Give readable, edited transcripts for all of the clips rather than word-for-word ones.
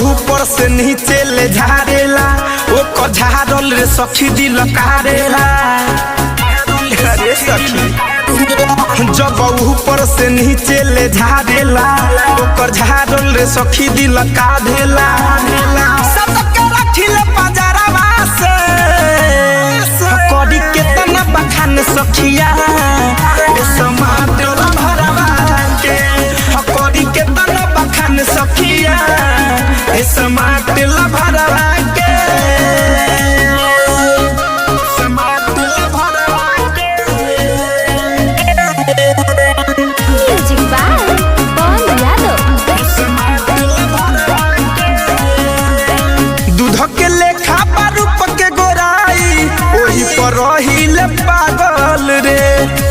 ऊपर से नीचे ले झाड़ेला ओ झाड़ल रे सखी दिल कारेला। अरे सखी जब ऊपर से नीचे ले झाड़ेला ओकर झाड़ल रे सखी दिल काढ़ेला। सबके रखिले पजरवा से करी केतना बखान सखिया समाटल भरवा के करी केतना बखान सखिया समाटल भरवा के। रहिले पागल रे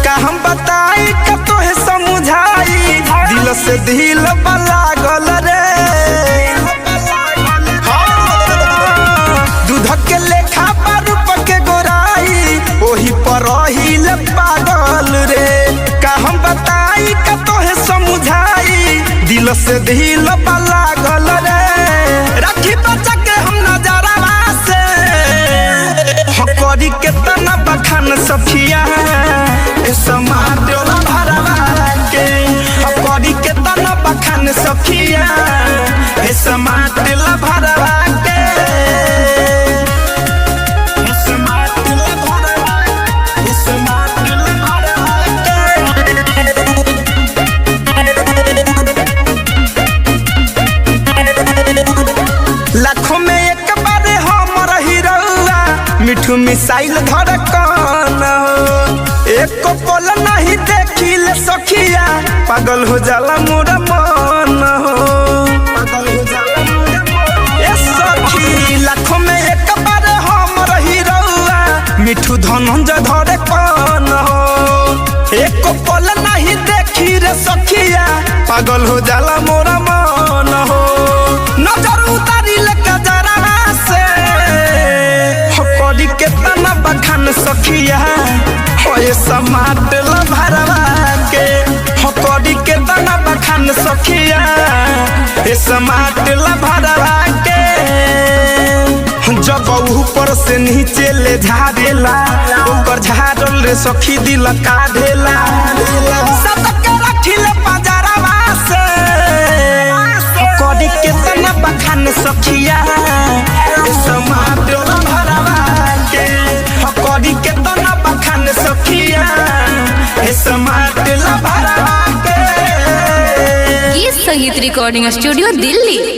का हम बताई का तोहे समझाई दिल से दिल लागल रे। दूध के लेखा रूप के गोराई ओही पर रहिले पागल रे का हम बताई का तोहे समझाई दिल से दिल लागल रे। रखी बचा के हम नजरवा से करी केतना बखान सखिया समाटल भरवा के करी केतना बखान सखिया समाटल भरवा के। लाखों में एक बार हमर हीरोआ मिठू मिसाइल धड़कन एक पल नहीं देखिले सखिया पागल हो जाला मोर मन ए सखी। लाखों में एक बार हमर हीरोआ मिठू धनंजय धड़कन एक पल नहीं देखी रे सखिया पागल हो जाला मोर मन नजर उतारी ले कजरा से करी केतना बखान सखिया समाटल भरवा के करी केतना बखान सखिया समाटल भरवा के। जब ऊपर से नीचे ले झाड़ेला ओकर झाड़ल रे सखी दिल काढ़ेला। सबके रखिले पजरवा से करी केतना बखान सखिया समाटल भरवा के करी केतना बखान सखिया समाटल भरवा के। गीत संगीत रिकॉर्डिंग स्टूडियो दिल्ली।